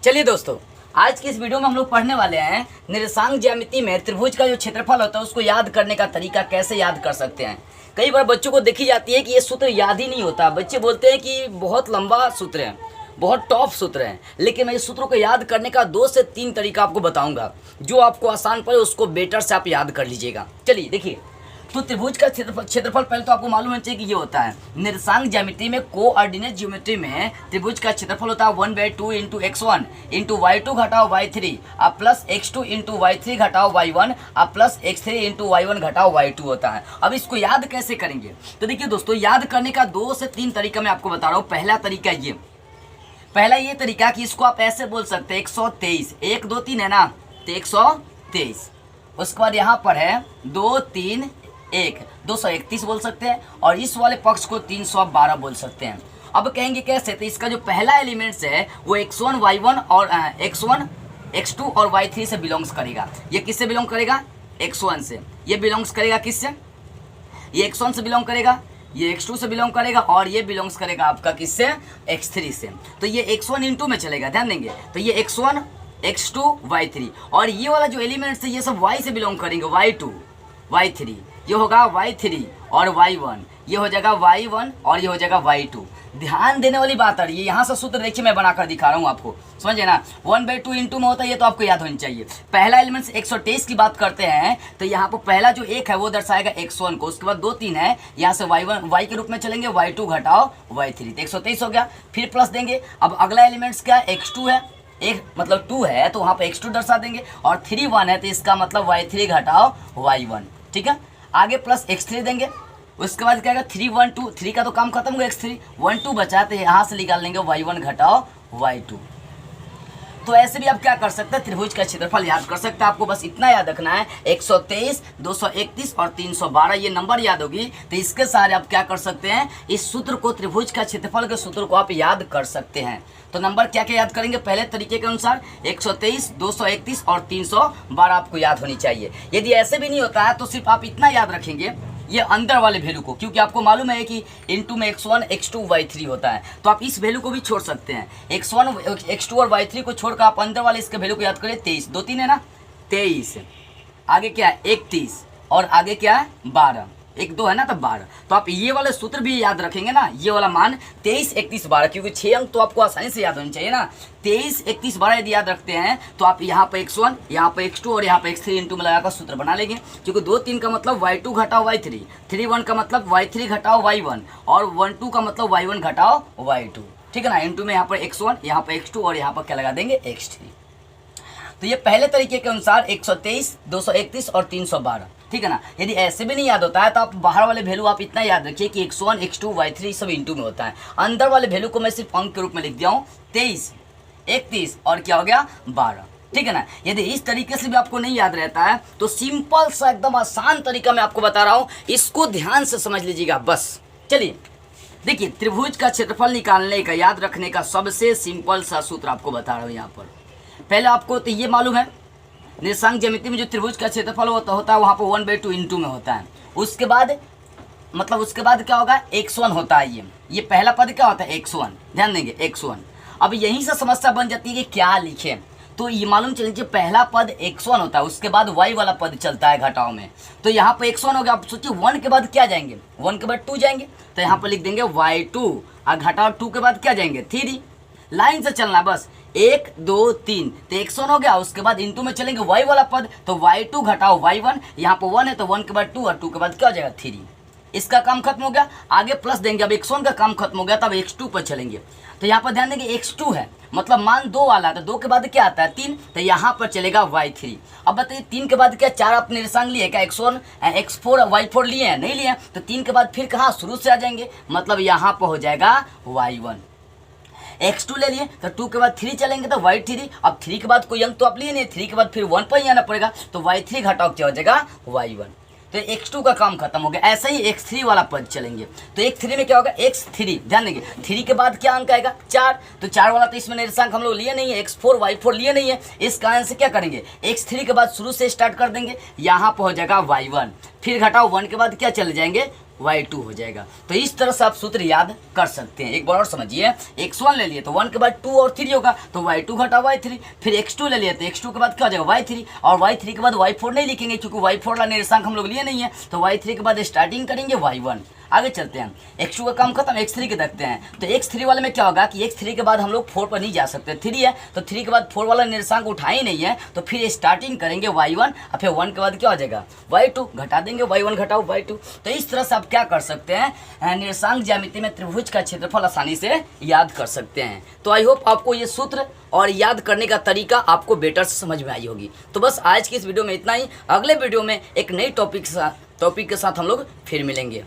चलिए दोस्तों, आज की इस वीडियो में हम लोग पढ़ने वाले हैं निर्देशांक ज्यामिति में त्रिभुज का जो क्षेत्रफल होता है उसको याद करने का तरीका कैसे याद कर सकते हैं। कई बार बच्चों को देखी जाती है कि ये सूत्र याद ही नहीं होता। बच्चे बोलते हैं कि बहुत लंबा सूत्र है, बहुत टॉप सूत्र है, लेकिन मैं इस सूत्र को याद करने का 2 से 3 तरीका आपको बताऊंगा। जो आपको आसान पड़े उसको बेटर से आप याद कर लीजिएगा। चलिए देखिए, तो त्रिभुज का क्षेत्रफल पहले तो आपको मालूम होना चाहिए कि ये होता है निर्देशांक ज्यामिति में, कोऑर्डिनेट ज्योमेट्री में त्रिभुज का क्षेत्रफल होता है 1/2 इंटू x1 इंटू y2 घटाओ y3 अब प्लस x2 इंटू y3 घटाओ y1 अब प्लस x3 इंटू y1 घटाओ y2 होता है। अब इसको याद कैसे करेंगे? तो देखिए दोस्तों, याद करने का 2 से 3 तरीका मैं आपको बता रहा हूँ। पहला ये तरीका कि इसको आप ऐसे बोल सकते हैं 123, 1 2 3 है ना, तो 123। उसके बाद यहाँ पर है 2 3 1, 231 बोल सकते हैं, और इस वाले पक्ष को 312 बोल सकते हैं। अब कहेंगे कैसे? तो इसका जो पहला एलिमेंट्स है वो x1 y1 और x1 x2 और y3 से बिलोंग्स करेगा। ये किससे बिलोंग करेगा? x1 से। ये बिलोंग्स करेगा किससे? ये x1 से बिलोंग करेगा, ये x2 से बिलोंग करेगा, और ये बिलोंग्स करेगा आपका किससे? x3 से। तो ये x1 इंटू में चलेगा, ध्यान देंगे। तो ये x1 x2 y3, और ये वाला जो एलिमेंट्स है ये सब y से बिलोंग करेंगे, y2 y3, ये होगा y3 और y1, ये हो जाएगा y1 और ये हो जाएगा y2। ध्यान देने वाली बात आ रही है। यहाँ से सूत्र देखिए मैं बनाकर दिखा रहा हूँ आपको, समझे ना। 1/2 इंटू में होता है, ये तो आपको याद होनी चाहिए। पहला एलिमेंट्स 123 की बात करते हैं तो यहाँ पर पहला जो 1 है वो दर्शाएगा x1 को, उसके बाद 2 3 है, यहाँ से y1 y के रूप में चलेंगे, y2 घटाओ y3, तो 123 हो गया। फिर प्लस देंगे। अब अगला एलिमेंट्स क्या है? x2 है, एक मतलब 2 है तो वहाँ पे x2 दर्शा देंगे, और 3 1 है तो इसका मतलब y3 घटाओ y1, ठीक है। आगे प्लस x3 देंगे। उसके बाद क्या आएगा? 3 1 2, 3 का तो काम खत्म हो गया, x3 1 2 बचा, तो यहाँ से निकाल लेंगे y1 घटाओ y2। तो ऐसे भी आप क्या कर सकते हैं? त्रिभुज का क्षेत्रफल याद कर सकते हैं। आपको बस इतना याद रखना है, 123, 231 और 312 ये नंबर याद होगी, तो इसके सहारे आप क्या कर सकते हैं? इस सूत्र को, त्रिभुज का क्षेत्रफल के सूत्र को आप याद कर सकते हैं। तो नंबर क्या क्या याद करेंगे? पहले तरीके के अनुसार 123, 231 और 312 आपको याद होनी चाहिए। यदि ऐसे भी नहीं होता है तो सिर्फ आप इतना याद रखेंगे, ये अंदर वाले वैल्यू को, क्योंकि आपको मालूम है कि इनटू में x1 x2 y3 होता है, तो आप इस वैल्यू को भी छोड़ सकते हैं। x1 x2 और y3 को छोड़कर आप अंदर वाले इसके वैल्यू को याद करें। 23, 2 3 है ना, 23, आगे क्या है? 31, और आगे क्या है? 12, 1 2 है ना, तो 12। तो आप ये वाले सूत्र भी याद रखेंगे ना, ये वाला मान 23 31 12, क्योंकि 6 अंक तो आपको आसानी से याद होनी चाहिए ना। 23 31 12 यदि याद रखते हैं तो आप यहाँ पे x1, यहाँ पे x2 और यहाँ पे x3 इंटू में लगाकर सूत्र बना लेंगे। क्योंकि 2 3 का मतलब y2 घटाओ y3, 3 1 का मतलब y3 घटाओ y1, और 1 2 का मतलब y1 घटाओ y2, ठीक है ना। इंटू में यहाँ पर x1, यहाँ पर x2 और यहाँ पर क्या लगा देंगे? x3। तो ये पहले तरीके के अनुसार 123, 231 और 312, ठीक है ना। यदि ऐसे भी नहीं याद होता है तो आप बाहर वाले वैल्यू आप इतना याद रखिए कि x1 x2 y3 सब इंटू में होता है। अंदर वाले वैल्यू को मैं सिर्फ अंक के रूप में लिख दिया हूँ, 23 31 और क्या हो गया? 12, ठीक है ना। यदि इस तरीके से भी आपको नहीं याद रहता है तो सिंपल सा एकदम आसान तरीका मैं आपको बता रहा हूँ, इसको ध्यान से समझ लीजिएगा बस। चलिए देखिए, त्रिभुज का क्षेत्रफल निकालने का, याद रखने का सबसे सिंपल सा सूत्र आपको बता रहा हूँ। यहाँ पर पहले आपको तो ये मालूम है, निर्देशांक ज्यामिति में जो त्रिभुज का क्षेत्रफल होता है वहाँ पर 1/2 इंटू में होता है। उसके बाद क्या होगा? x1 होता है। ये पहला पद क्या होता है? x1, ध्यान देंगे x1। अब यहीं से समस्या बन जाती है कि क्या लिखें। तो ये मालूम चलिए कि पहला पद x1 होता है, उसके बाद y वाला पद चलता है घटाव में। तो यहाँ पर x1 हो गया। आप सोचिए 1 के बाद क्या जाएंगे? 1 के बाद 2 जाएंगे, तो यहाँ पर लिख देंगे y2, और घटाव 2 के बाद क्या जाएंगे? 3। लाइन से चलना बस, 1 2 3, तो x1 हो गया। उसके बाद इंटू में चलेंगे y वाला पद, तो y2 घटाओ y1, यहाँ पर 1 है तो 1 के बाद 2, और 2 के बाद क्या हो जाएगा? 3। इसका काम खत्म हो गया। आगे प्लस देंगे। अब x1 का काम खत्म हो गया, तब x2 पर चलेंगे। तो यहाँ पर ध्यान देंगे x2 है, मतलब मान 2 वाला, तो 2 के बाद क्या आता है? 3, तो यहाँ पर चलेगा y3। अब बताइए 3 के बाद क्या 4 आपने निर्देशांक लिए? क्या x1 x4 y4 लिए हैं? नहीं लिए हैं। तो 3 के बाद फिर कहाँ? शुरू से आ जाएंगे, मतलब यहाँ पर हो जाएगा y1। x2 ले लिए तो 2 के बाद 3 चलेंगे तो y3। अब 3 के बाद कोई अंक तो आप लिए नहीं, 3 के बाद फिर 1 पर ही आना पड़ेगा, तो y3 घटाओ क्या हो जाएगा? y1। तो x2 का काम खत्म हो गया। ऐसे ही x3 वाला पद चलेंगे, तो x3 में क्या होगा? x3, ध्यान देंगे 3 के बाद क्या अंक आएगा? 4। तो 4 वाला तो इसमें निर्देशांक हम लोग लिए नहीं है, x4 y4 लिए नहीं है। इस कारण से क्या करेंगे? x3 के बाद शुरू से स्टार्ट कर देंगे, यहाँ पर हो जाएगा y1। फिर घटाओ 1 के बाद क्या चले जाएंगे? y2 हो जाएगा। तो इस तरह से आप सूत्र याद कर सकते हैं। एक बार और समझिए, x1 ले लिए तो 1 के बाद 2 और 3 होगा, तो y2 घटा y3। फिर x2 ले लिए तो x2 के बाद क्या हो जाएगा y3, और y3 के बाद y4 नहीं लिखेंगे क्योंकि y4 वाला निर्देशांक हम लोग लिए नहीं है, तो y3 के बाद स्टार्टिंग करेंगे y1। आगे चलते हैं, x2 का काम खत्म, x3 के देखते हैं। तो x3 वाले में क्या होगा कि x3 के बाद हम लोग 4 पर नहीं जा सकते, 3 है तो 3 के बाद 4 वाला निर्देशांक उठा ही नहीं है, तो फिर स्टार्टिंग करेंगे y1 और फिर 1 के बाद क्या हो जाएगा y2, घटा देंगे y1 घटाओ y2। तो इस तरह से आप क्या कर सकते हैं, निर्देशांक ज्यामिति में त्रिभुज का क्षेत्रफल आसानी से याद कर सकते हैं। तो आई होप आपको ये सूत्र और याद करने का तरीका आपको बेटर से समझ में आई होगी। तो बस आज की इस वीडियो में इतना ही। अगले वीडियो में एक नई टॉपिक के साथ हम लोग फिर मिलेंगे।